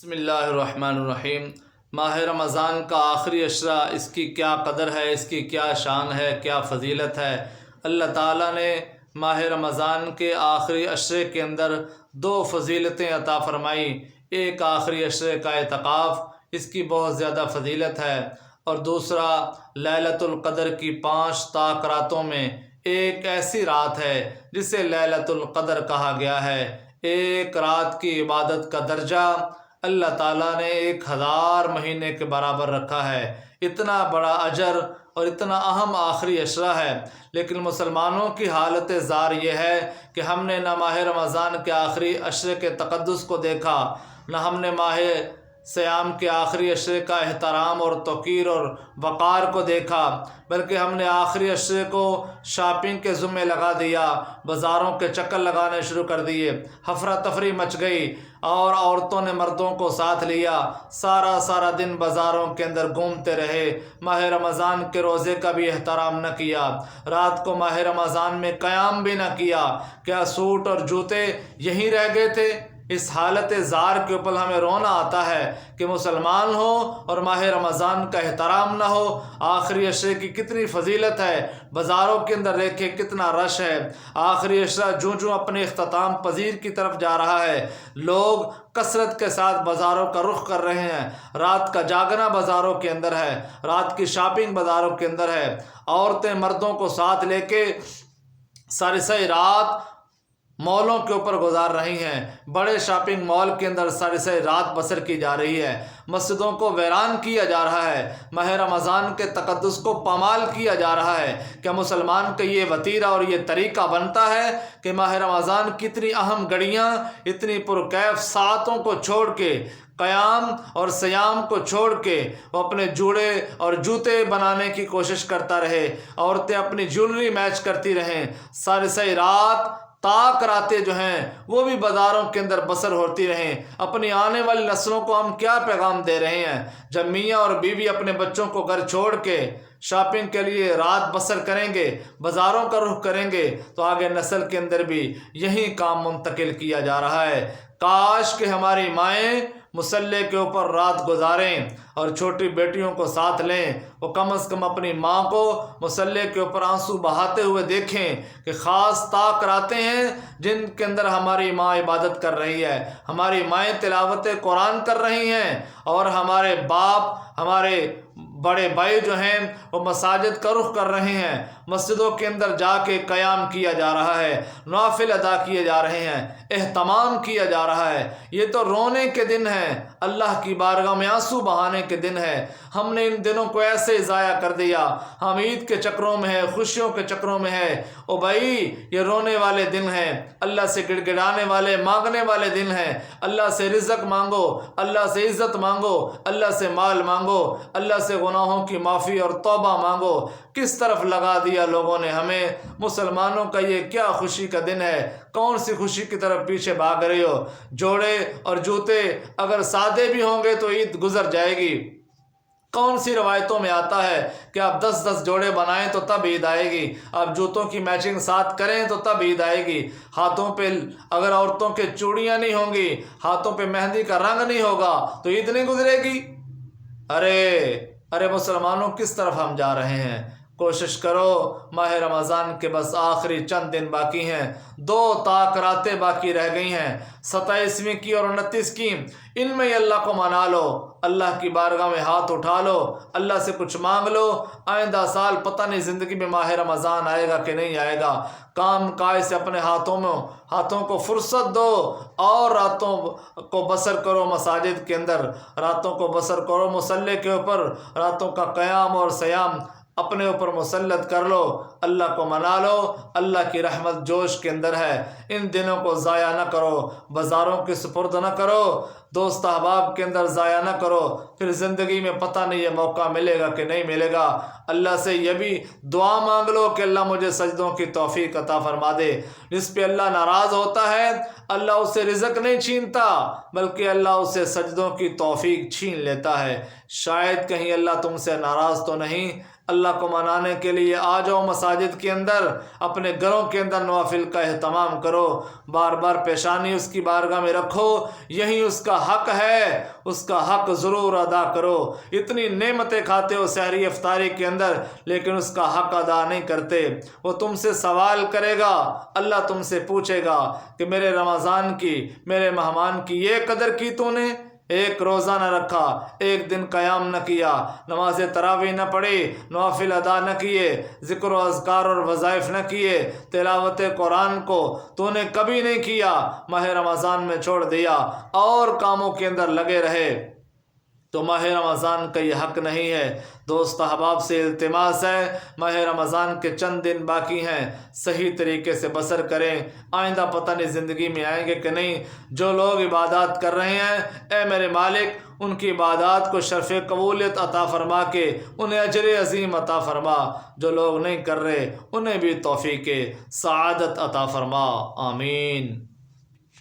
بسم اللہ الرحمن الرحیم۔ ماہ رمضان کا آخری عشرہ، اس کی کیا قدر ہے، اس کی کیا شان ہے، کیا فضیلت ہے۔ اللہ تعالیٰ نے ماہ رمضان کے آخری عشرے کے اندر دو فضیلتیں عطا فرمائی۔ ایک آخری عشرے کا اعتکاف، اس کی بہت زیادہ فضیلت ہے، اور دوسرا لیلۃ القدر کی 5 طاق راتوں میں ایک ایسی رات ہے جسے لیلۃ القدر کہا گیا ہے۔ ایک رات کی عبادت کا درجہ اللہ تعالیٰ نے 1000 مہینے کے برابر رکھا ہے۔ اتنا بڑا اجر اور اتنا اہم آخری عشرہ ہے، لیکن مسلمانوں کی حالت زار یہ ہے کہ ہم نے نہ ماہ رمضان کے آخری عشرے کے تقدس کو دیکھا، نہ ہم نے ماہ صیام کے آخری عشرے کا احترام اور توقیر اور وقار کو دیکھا، بلکہ ہم نے آخری عشرے کو شاپنگ کے ذمے لگا دیا، بازاروں کے چکر لگانے شروع کر دیے، ہفرا مچ گئی، اور عورتوں نے مردوں کو ساتھ لیا، سارا دن بازاروں کے اندر گھومتے رہے، ماہ رمضان کے روزے کا بھی احترام نہ کیا، رات کو ماہ رمضان میں قیام بھی نہ کیا۔ کیا سوٹ اور جوتے یہیں رہ گئے تھے؟ اس حالت زار کے اوپر ہمیں رونا آتا ہے کہ مسلمان ہو اور ماہ رمضان کا احترام نہ ہو۔ آخری عشرے کی کتنی فضیلت ہے، بازاروں کے اندر دیکھیں کتنا رش ہے۔ آخری عشرہ جوں اپنے اختتام پذیر کی طرف جا رہا ہے، لوگ کثرت کے ساتھ بازاروں کا رخ کر رہے ہیں، رات کا جاگنا بازاروں کے اندر ہے، رات کی شاپنگ بازاروں کے اندر ہے، عورتیں مردوں کو ساتھ لے کے ساری رات مالوں کے اوپر گزار رہی ہیں، بڑے شاپنگ مال کے اندر ساری رات بسر کی جا رہی ہے، مسجدوں کو ویران کیا جا رہا ہے، ماہ رمضان کے تقدس کو پامال کیا جا رہا ہے۔ کیا مسلمان کا یہ وتیرہ اور یہ طریقہ بنتا ہے کہ ماہ رمضان کی اتنی اہم گھڑیاں، اتنی پرکیف ساعتوں کو چھوڑ کے، قیام اور صیام کو چھوڑ کے وہ اپنے جوڑے اور جوتے بنانے کی کوشش کرتا رہے، عورتیں اپنی جیولری میچ کرتی رہیں، ساری رات طاق راتیں جو ہیں وہ بھی بازاروں کے اندر بسر ہوتی رہیں؟ اپنی آنے والی نسلوں کو ہم کیا پیغام دے رہے ہیں؟ جب میاں اور بیوی اپنے بچوں کو گھر چھوڑ کے شاپنگ کے لیے رات بسر کریں گے، بازاروں کا رخ کریں گے، تو آگے نسل کے اندر بھی یہی کام منتقل کیا جا رہا ہے۔ کاش کہ ہماری مائیں مصلے کے اوپر رات گزاریں اور چھوٹی بیٹیوں کو ساتھ لیں، وہ کم از کم اپنی ماں کو مصلے کے اوپر آنسو بہاتے ہوئے دیکھیں کہ خاص طاق راتیں ہیں جن کے اندر ہماری ماں عبادت کر رہی ہے، ہماری مائیں تلاوت قرآن کر رہی ہیں، اور ہمارے باپ، ہمارے بڑے بھائی جو ہیں وہ مساجد کا رخ کر رہے ہیں، مسجدوں کے اندر جا کے قیام کیا جا رہا ہے، نوافل ادا کیے جا رہے ہیں، اہتمام کیا جا رہا ہے۔ یہ تو رونے کے دن ہیں، اللہ کی بارگاہ میں آنسو بہانے کے دن ہے۔ ہم نے ان دنوں کو ایسے ضائع کر دیا، ہم عید کے چکروں میں ہیں، خوشیوں کے چکروں میں ہیں۔ او بھائی، یہ رونے والے دن ہیں، اللہ سے گڑ گڑانے والے، مانگنے والے دن ہیں۔ اللہ سے رزق مانگو، اللہ سے عزت مانگو، اللہ سے مال مانگو، اللہ سے گناہوں کی معافی اور توبہ مانگو۔ کس طرف لگا دیا لوگوں نے ہمیں؟ مسلمانوں کا یہ کیا خوشی کا دن ہے؟ کون سی خوشی کی طرف پیچھے بھاگ رہی ہو؟ جوڑے اور جوتے اگر سادے بھی ہوں گے تو عید گزر جائے گی۔ کون سی روایتوں میں آتا ہے کہ آپ 10 جوڑے بنائیں تو تب عید آئے گی، آپ جوتوں کی میچنگ ساتھ کریں تو تب عید آئے گی۔ ہاتھوں پہ اگر عورتوں کے چوڑیاں نہیں ہوں گی، ہاتھوں پہ مہندی کا رنگ نہیں ہوگا تو عید نہیں گزرے گی۔ ارے مسلمانوں، کس طرف ہم جا رہے ہیں؟ کوشش کرو، ماہ رمضان کے بس آخری چند دن باقی ہیں، 2 طاق راتیں باقی رہ گئی ہیں، 27ویں کی اور 29 کی۔ ان میں ہی اللہ کو منا لو، اللہ کی بارگاہ میں ہاتھ اٹھا لو، اللہ سے کچھ مانگ لو۔ آئندہ سال پتہ نہیں زندگی میں ماہ رمضان آئے گا کہ نہیں آئے گا۔ کام کاج سے اپنے ہاتھوں کو فرصت دو اور راتوں کو بسر کرو مساجد کے اندر، راتوں کو بسر کرو مصلے کے اوپر، راتوں کا قیام اور صیام اپنے اوپر مسلط کر لو، اللہ کو منا لو۔ اللہ کی رحمت جوش کے اندر ہے، ان دنوں کو ضائع نہ کرو، بازاروں کے سپرد نہ کرو، دوست احباب کے اندر ضائع نہ کرو، پھر زندگی میں پتہ نہیں یہ موقع ملے گا کہ نہیں ملے گا۔ اللہ سے یہ بھی دعا مانگ لو کہ اللہ مجھے سجدوں کی توفیق عطا فرما دے۔ جس پہ اللہ ناراض ہوتا ہے، اللہ اسے رزق نہیں چھینتا بلکہ اللہ اسے سجدوں کی توفیق چھین لیتا ہے۔ شاید کہیں اللہ تم سے ناراض تو نہیں؟ اللہ کو منانے کے لیے آ جاؤ مساجد کے اندر، اپنے گھروں کے اندر نوافل کا اہتمام کرو، بار بار پیشانی اس کی بارگاہ میں رکھو، یہی اس کا حق ہے اس کا حق ضرور ادا کرو۔ اتنی نعمتیں کھاتے ہو سحری افطاری کے اندر لیکن اس کا حق ادا نہیں کرتے۔ وہ تم سے سوال کرے گا، اللہ تم سے پوچھے گا کہ میرے رمضان کی، میرے مہمان کی یہ قدر کی تو نے؟ ایک روزہ نہ رکھا، ایک دن قیام نہ کیا، نماز تراویح نہ پڑھی، نوافل ادا نہ کیے، ذکر و اذکار اور وظائف نہ کیے، تلاوت قرآن کو تو نے کبھی نہیں کیا، ماہ رمضان میں چھوڑ دیا اور کاموں کے اندر لگے رہے، تو ماہ رمضان کا یہ حق نہیں ہے۔ دوست احباب سے التماس ہے، ماہ رمضان کے چند دن باقی ہیں، صحیح طریقے سے بسر کریں، آئندہ پتہ نہیں زندگی میں آئیں گے کہ نہیں۔ جو لوگ عبادات کر رہے ہیں، اے میرے مالک ان کی عبادات کو شرف قبولیت عطا فرما کے انہیں اجر عظیم عطا فرما، جو لوگ نہیں کر رہے انہیں بھی توفیق سعادت عطا فرما، آمین۔